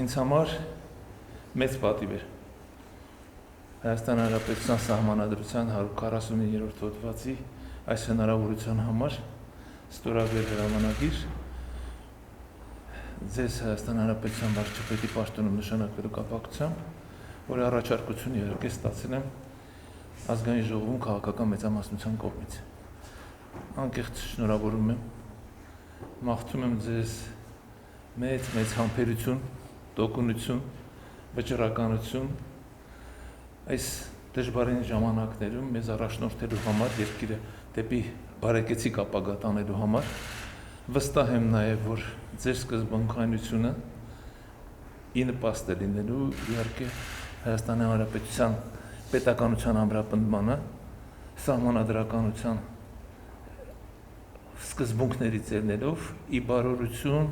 ինձ համար մեծ պատիվ էր Հայաստան Հանրապետության Սահմանադրության 149-րդ հոդվածի այս հնարավորության համար ստորագրել հրամանագիր ձեզ Հայաստան Հանրապետության վարչապետի պաշտոնում նշանակվելու կապակցությամբ, որի առաջարկությունը իհարկե ստացել եմ ազգային ժողովում քաղաքական մեծամասնության կողմից։ Անկեղծ շնորհավորում եմ, մաղթում եմ ձեզ մեծ համբերություն, տոկունություն, վճռականություն այս դժվարին ժամանակներում մեզ առաջնորդելու համար, երկիրը դեպի բարեկեցիկ ապագա տանելու համար, վստահ եմ նաև, որ ձեր սկզբունքայնությունը ի նպաստ է լինելու իհարկե Հայաստանի Հանրապետության պետականության ամրապնդմանը, սահմանադրականության սկզբունքներից ելնելով ի բարօրություն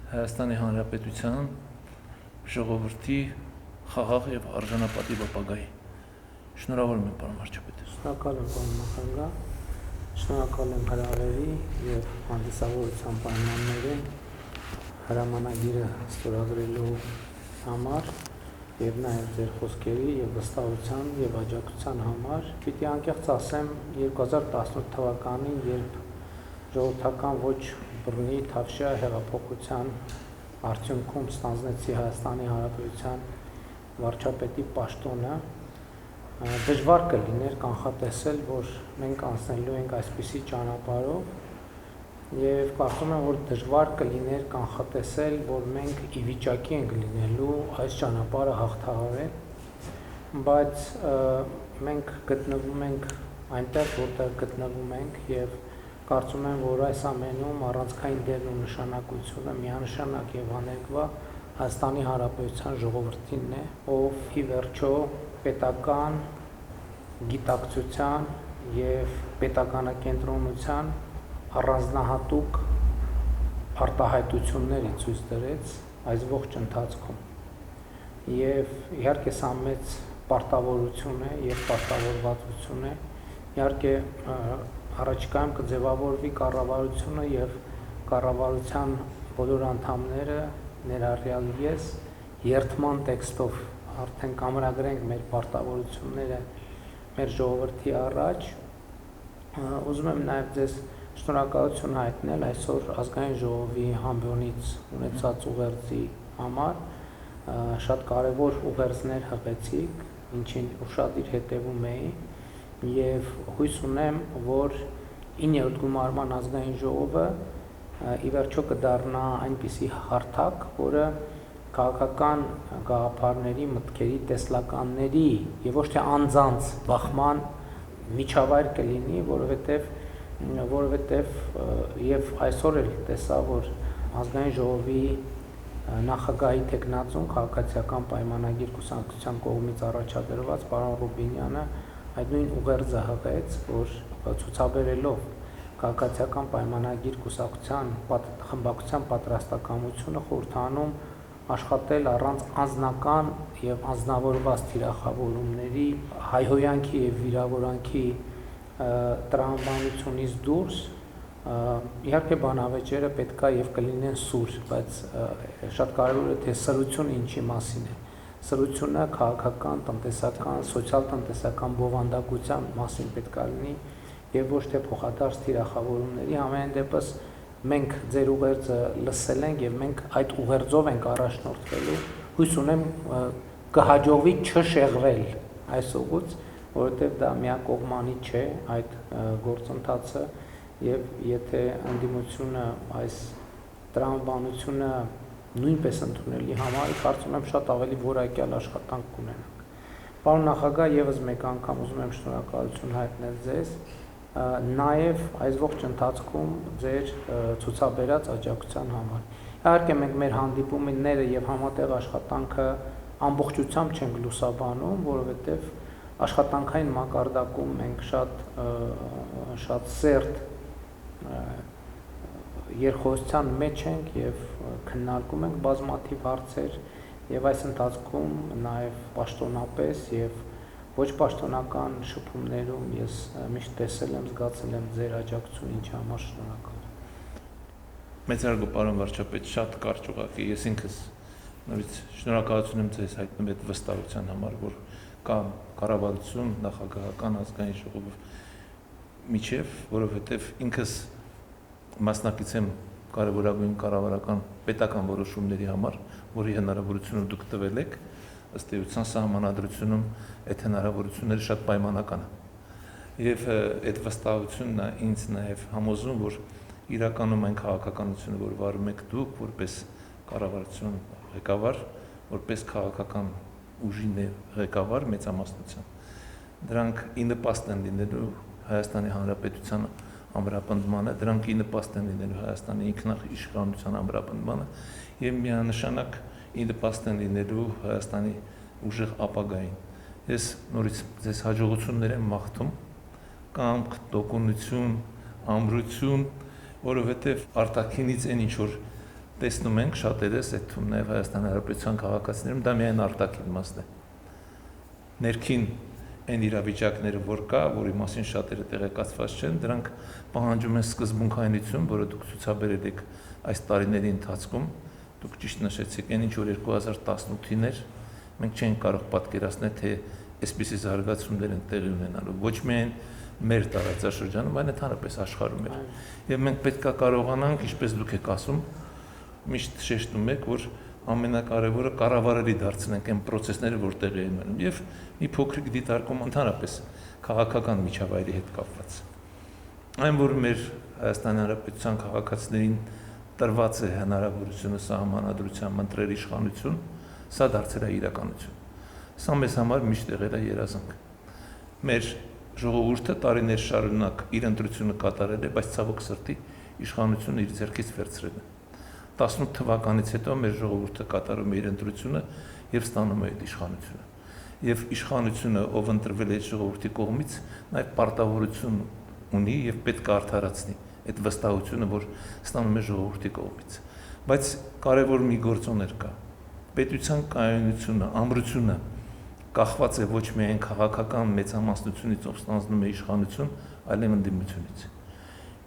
Հայաստանի Հանրապետության ժողովրդի խաղաղ եւ արժանապատիվ ապագայի։ Շնորհավորում եմ, պարոն վարչապետ։ Շնորհակալ եմ, պարոն նախագահ։ Շնորհակալ եմ հրավերի եւ հանդիսավորության պայմաններին հրամանագիրը ստորագրելու համար եւ նաեւ ձեր խոսքերի եւ վստահության եւ աջակցության համար։ Պիտի անկեղծ ասեմ 2018 թվականին, երբ ժողովրդական ոչ բռնի Թավշյա հեղափոխության արդյունքում ստանձնեցի Հայաստանի Հանրապետության վարչապետի պաշտոնը, դժվար կլիներ կանխատեսել, որ մենք անցնելու ենք այսպիսի ճանապարհով եւ կարծում եմ, որ դժվար կլիներ կանխատեսել, որ մենք ի վիճակի ենք լինելու այս ճանապարհը հաղթահարել, բայց մենք գտնվում ենք այնտեղ, որտեղ գտնվում ենք եւ կարծում եմ, որ այս ամենում առանցքային դերն ու նշանակությունը միանշանակ եւ աներկվա Հայաստանի Հանրապետության ժողովրդինն է, ով ի վերջո պետական գիտակցության եւ պետականակենտրոնության առանձնահատուկ արտահայտությունների ցույց տվեց այս ողջ ընթացքում։ Եվ իհարկե սա մեծ պարտավորություն է եւ պարտավորվածություն է, իհարկե առաջիկայում կձևավորվի կառավարությունը եւ կառավարության բոլոր անդամները ներառյալ ես երթման տեքստով արդեն կամրագրենք մեր պարտավորությունները մեր ժողովրդի առաջ։ Ուզում եմ նաեւ ձեզ շնորհակալություն հայտնել այսօր ազգային ժողովի համբոնից ունեցած ուղերձի համար, շատ կարեւոր ուղերձներ հղեցիք, ինչին ուշադիր հետևում էի եւ հույս ունեմ, որ 9-րդ գումարման ազգային ժողովը ի վերջո կդառնա այնպիսի հարթակ, որը քաղաքական գաղափարների, մտքերի, տեսլականների եւ ոչ թե անձանց բախման միջավայր կլինի, որովհետեւ եւ այսօր էլ տեսա, որ ազգային ժողովի նախագահի տեխնացուն քաղաքացիական պայմանագիր կուսակցության կողմից առաջադրված պարոն Ռուբինյանը այդ նույն ուղերձը հղեց, որ ցուցաբերելով քաղաքացիական պայմանագիր կուսակցության խմբակցության պատրաստակամությունը խորհրդանում աշխատել առանց անձնական եւ անձնավորված թիրախավորումների, հայհոյանքի եւ վիրավորանքի տրամաբանությունից դուրս, իհարկե բանավեճերը պետքա եւ կլինեն սուր, բայց շատ կարեւոր է թե սրությունը ինչի մասին է։ Սրությունը քաղաքական, տնտեսական, սոցիալ-տնտեսական բովանդակության մասին պետք է լինի եւ ոչ թե փոխադարձ թիրախավորումների։ Ամեն դեպս մենք ձեր ուղերձը լսել ենք եւ մենք այդ ուղերձով ենք առաջնորդվելու։ Հույս ունեմ կհաջողվի չշեղվել այս ուղուց, որովհետեւ դա միակողմանի չէ այդ գործընթացը եւ եթե ընդդիմությունը այս տրամաբանությունը նույնպես ընդունելի համար, կարծում եմ շատ ավելի որակյալ աշխատանք կունենանք։ Պարոն նախագահ, եւս մեկ անգամ ուզում եմ շնորհակալություն հայտնել ձեզ, նաեւ այս ողջ ընթացքում ձեր ցուցաբերած աջակցության համար։ Իհարկե մենք մեր հանդիպումները եւ համատեղ աշխատանքը ամբողջությամբ չենք լուսաբանում, որովհետեւ աշխատանքային մակարդակում մենք շատ սերտ երխոսության մեջ ենք եւ քննարկում ենք բազմաթիվ հարցեր եւ այս ընթացքում նաեւ պաշտոնապես եւ ոչ պաշտոնական շփումներում ես միշտ տեսել եմ, զգացել եմ ձեր աջակցությունը, ինչի համար շնորհակալ եմ։ Մեծարգո պարոն վարչապետ, շատ կարճ ուղղակի ես ինքս նորից շնորհակալություն եմ ձեզ հայտնում այդ վստահության համար, որ կա կառավարություն, նախագահական ազգային ժողով միջև, որովհետև ինքս մասնակից եմ կարևորագույն կառավարական պետական որոշումների համար, որի հնարավորությունը դուք տվել եք, ըստ էության սահմանադրությունում այդ հնարավորությունները շատ պայմանական են։ Եվ այդ վստահությունն է ինձ նաև համոզում, որ իրականում այն քաղաքականությունը, որ վարում եք դուք, որպես կառավարություն ղեկավար, որպես քաղաքական ուժի ղեկավար մեծամասնության, դրանք ի նպաստ են լինելու Հայաստանի Հանրապետության ամրապնդմանը, դրանք ի նպաստ են լինելու Հայաստանի ինքնիշխանության ամրապնդմանը եւ միանշանակ ի նպաստ են լինելու Հայաստանի ուժեղ ապագային։ Ես նորից ձեզ հաջողություններ եմ մաղթում, կամք, տոկունություն, ամրություն, որովհետեւ արտաքինից այն ինչ որ տեսնում ենք շատերս, այդ թվում նաեւ Հայաստանի Հանրապետության քաղաքացիներում, դա միայն արտաքին մասն է։ Ներքին այն իրավիճակները, որ կա, որի մասին շատերը տեղեկացված չեն, դրանք պահանջում են սկզբունքայնություն, որը դուք ցուցաբերել եք այս տարիների ընթացքում։ Դուք ճիշտ նշեցիք, այն ինչ որ 2018-ին էր, մենք չենք կարող պատկերացնել, թե այսպիսի զարգացումներ են տեղի ունենալու, ոչ միայն մեր տարածաշրջանում, այլ ընդհանրապես աշխարհում էր։ Եվ մենք պետք է կարողանանք, ինչպես դուք եք ասում, միշտ շեշտում եք, որ ամենակարևորը կառավարելի դարձնենք այն process-ները, որ տեղի են ունենում, եւ մի փոքրիկ դիտարկում ընդհանրապես քաղաքական միջավայրի հետ կապված։ Այն, որ մեր Հայաստանի Հանրապետության քաղաքացիներին տրված է հնարավորությունը սահմանադրությամբ ընտրել իշխանություն, սա դարձել է իրականություն։ Սա մեզ համար միշտ եղել է երազանք։ Մեր ժողովուրդը տարիներ շարունակ իր ընտրությունը կատարել է, բայց ցավոք սրտի իշխանությունը իր ձեռքից վերցրել է։ 18 թվականից հետո մեր ժողովուրդը կատարում է իր ընտրությունը եւ ստանում է այդ իշխանությունը։ Եվ իշխանությունը, ով ընտրվել է այդ ժողովրդի կողմից, նաեւ պարտավորություն ունի եւ պետք է արդարացնի այդ վստահությունը, որ ստանում է ժողովրդի կողմից։ Բայց կարևոր մի գործոներ կա։ Պետության կայունությունը, ամրությունը կախված է ոչ միայն քաղաքական մեծամասնությունից, ով ստանձնում է իշխանություն, այլև ընդդիմությունից։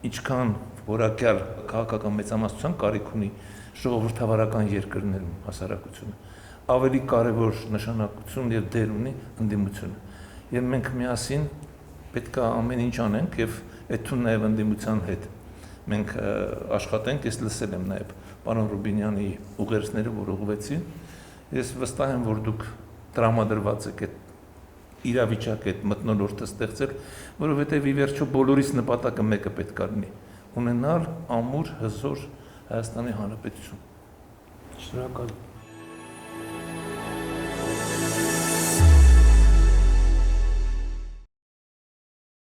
Ինչքան որակյալ քաղաքական մեծամասնության կարիք ունի ժողովրդավարական երկրներում հասարակությունը, ավելի կարևոր նշանակություն եւ դեր ունի ընդդիմությունը։ Եվ մենք միասին պետք է ամեն ինչ անենք եւ այդ թվում նաեւ ընդդիմության հետ մենք աշխատենք, ես լսել եմ նաեւ պարոն Ռուբինյանի ուղերձները, որ ուղղվեցին։ Ես վստահ եմ, որ դուք տրամադրված եք այդ իրավիճակը, այդ մթնոլորտը ստեղծել, որովհետեւ ի վերջո բոլորիս նպատակը մեկը պետք է լինի՝ ունենալ ամուր, հզոր Հայաստանի Հանրապետություն։ Շնորհակալ եմ։